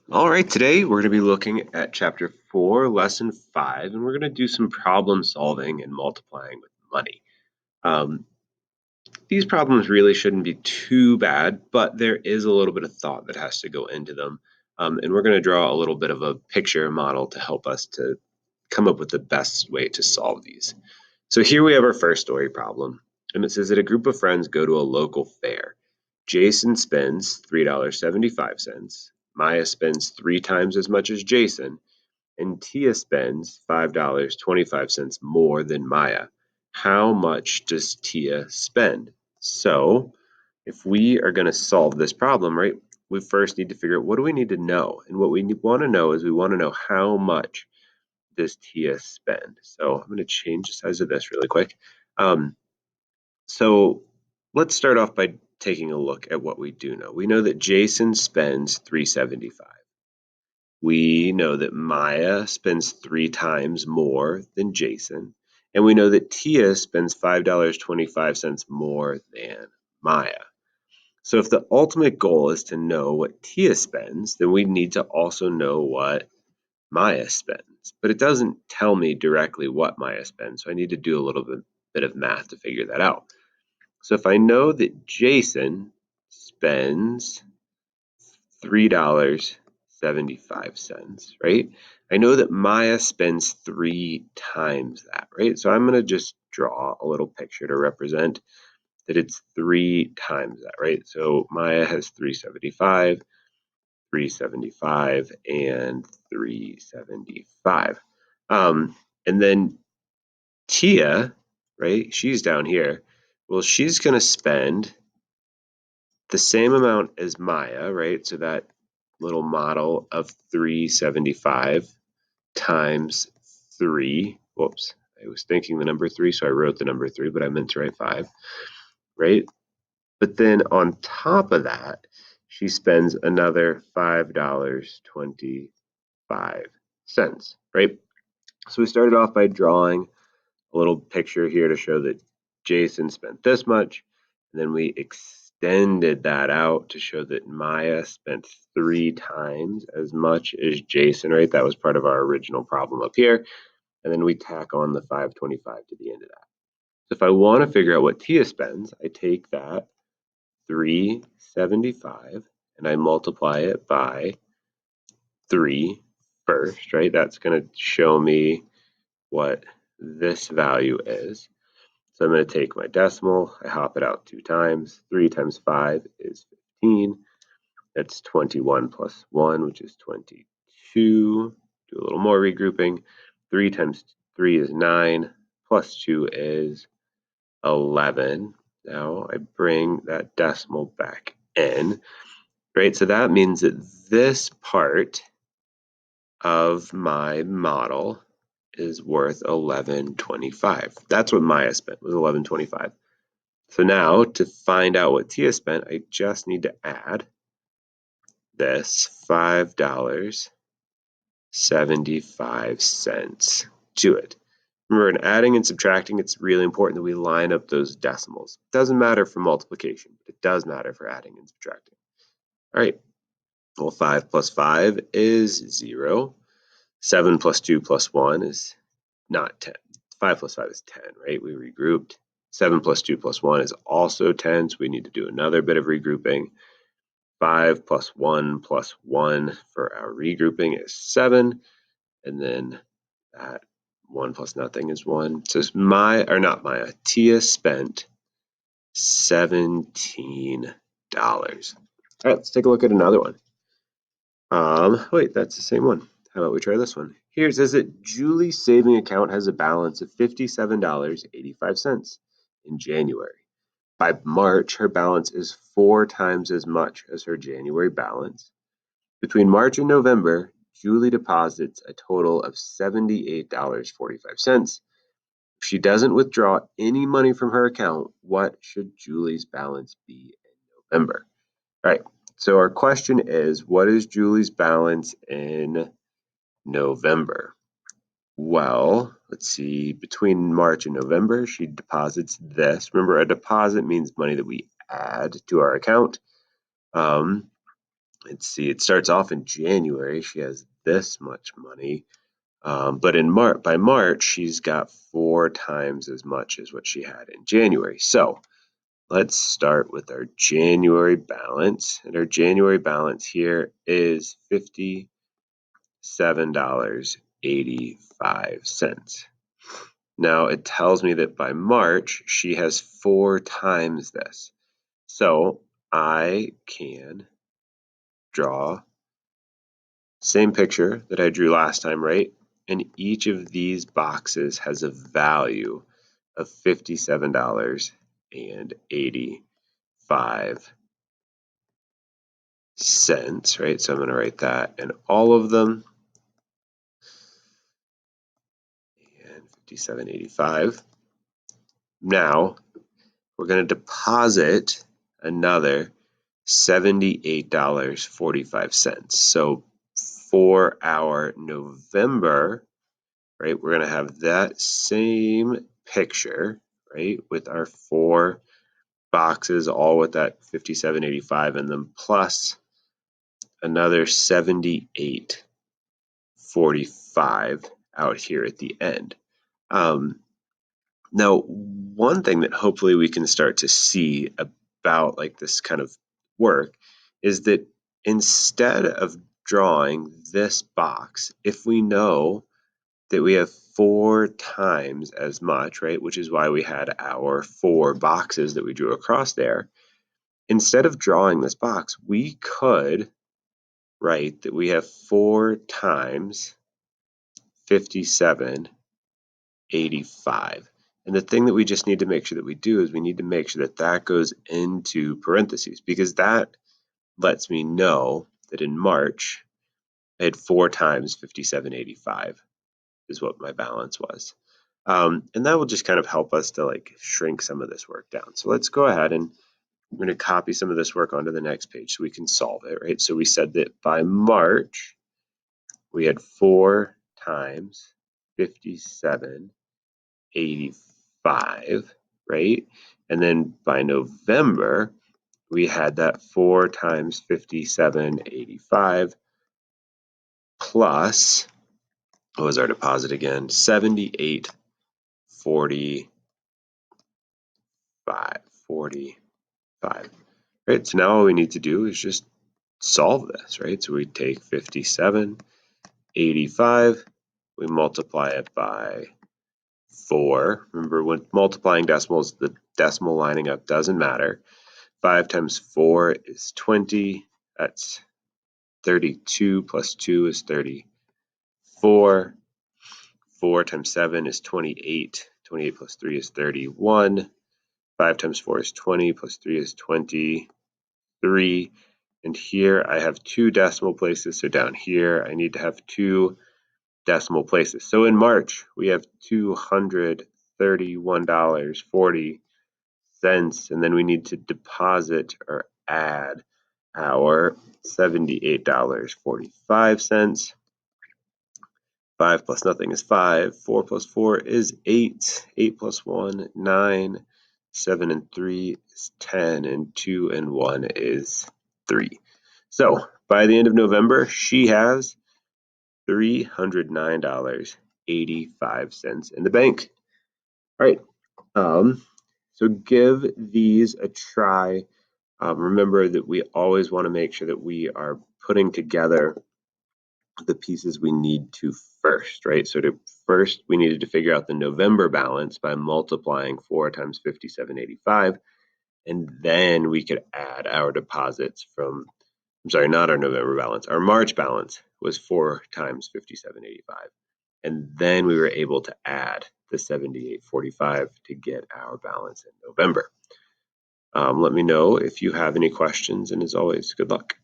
All right, today we're going to be looking at Chapter 4, Lesson 5, and we're going to do some problem solving and multiplying with money. Um, these problems really shouldn't be too bad, but there is a little bit of thought that has to go into them. And we're going to draw a little bit of a picture model to help us to come up with the best way to solve these. So here we have our first story problem, and it says that a group of friends go to a local fair. Jason spends $3.75. Maya spends three times as much as Jason, and Tia spends $5.25 more than Maya. How much does Tia spend? So, if we are going to solve this problem, right, we first need to figure out what do we need to know? And what we want to know is we want to know how much does Tia spend? So I'm going to change the size of this really quick. Um, so let's start off by taking a look at what we do know. We know that Jason spends $3.75. We know that Maya spends three times more than Jason. And we know that Tia spends $5.25 more than Maya. So if the ultimate goal is to know what Tia spends, then we need to also know what Maya spends. But it doesn't tell me directly what Maya spends, so I need to do a little bit of math to figure that out. So if I know that Jason spends $3.75, right? I know that Maya spends three times that, right? So I'm going to just draw a little picture to represent that it's three times that, right? So Maya has 375, 375, and 375. And then Tia, right? She's down here. Well, she's going to spend the same amount as Maya, right? So that little model of 375 times 3. Whoops. I was thinking the number 3, so I wrote the number 3, but I meant to write 5, right? But then on top of that, she spends another $5.25, right? So we started off by drawing a little picture here to show that Jason spent this much, and then we extended that out to show that Maya spent three times as much as Jason, right? That was part of our original problem up here. And then we tack on the 525 to the end of that. So if I want to figure out what Tia spends, I take that 375 and I multiply it by 3 first, right? That's going to show me what this value is. So I'm going to take my decimal, I hop it out two times. 3 times 5 is 15. That's 21 plus 1, which is 22. Do a little more regrouping. 3 times 3 is 9, plus 2 is 11. Now I bring that decimal back in, right? So that means that this part of my model is worth 1125. That's what Maya spent, was 1125. So now to find out what Tia spent, I just need to add this $5.75 to it. Remember, in adding and subtracting, it's really important that we line up those decimals. It doesn't matter for multiplication, but it does matter for adding and subtracting. All right, well, 5 plus 5 is 0. 7 plus 2 plus 1 is not 10. 5 plus 5 is 10, right? We regrouped. 7 plus 2 plus 1 is also 10, so we need to do another bit of regrouping. 5 plus 1 for our regrouping is 7, and then that 1 plus nothing is 1. So Tia spent $17. All right, let's take a look at another one. Wait, that's the same one. How about we try this one? Here it says that Julie's saving account has a balance of $57.85 in January. By March, her balance is four times as much as her January balance. Between March and November, Julie deposits a total of $78.45. If she doesn't withdraw any money from her account, what should Julie's balance be in November? All right. So our question is, what is Julie's balance in November? Well, let's see. Between March and November, she deposits this. Remember, a deposit means money that we add to our account. let's see, it starts off in January. She has this much money. But by March, she's got 4 times as much as what she had in January. So let's start with our January balance. And our January balance here is $57.85. Now it tells me that by March, she has 4 times this. So I can draw same picture that I drew last time, right? And each of these boxes has a value of $57.85, right? So I'm going to write that in all of them. And $57.85. Now we're going to deposit another $78.45. So for our November, right, we're going to have that same picture, right, with our 4 boxes, all with that $57.85 in them, plus another $78.45 out here at the end. Now, one thing that hopefully we can start to see about like this kind of work is that instead of drawing this box, if we know that we have 4 times as much, right, which is why we had our 4 boxes that we drew across there, instead of drawing this box, we could write that we have 4 times 57.85. And the thing that we just need to make sure that we do is we need to make sure that that goes into parentheses, because that lets me know that in March I had 4 times 57.85 is what my balance was. And that will just kind of help us to like shrink some of this work down. So let's go ahead and I'm going to copy some of this work onto the next page so we can solve it, right? So we said that by March, we had 4 times 57.85, right? And then by November, we had that 4 times 57.85 plus, what was our deposit again? 78.45. Right, so now all we need to do is just solve this, right? So we take 57.85, we multiply it by 4. Remember, when multiplying decimals, the decimal lining up doesn't matter. 5 times 4 is 20. That's 32 plus 2 is 34. 4 times 7 is 28. 28 plus 3 is 31. 5 times 4 is 20 plus 3 is 23. And here I have 2 decimal places. So down here, I need to have 2 decimal places. So in March, we have $231.40. And then we need to deposit or add our $78.45. 5 plus nothing is 5. 4 plus 4 is 8. 8 plus 1, 9. 7 and 3 is 10. And 2 and 1 is 3. So by the end of November, she has $309.85 in the bank. All right. So give these a try. Remember that we always want to make sure that we are putting together the pieces we need to first, right? So first, we needed to figure out the November balance by multiplying 4 times 57.85, and then we could add our deposits from, I'm sorry, not our November balance. Our March balance was 4 times 57.85, and then we were able to add the 78.45 to get our balance in November. Let me know if you have any questions, and as always, good luck.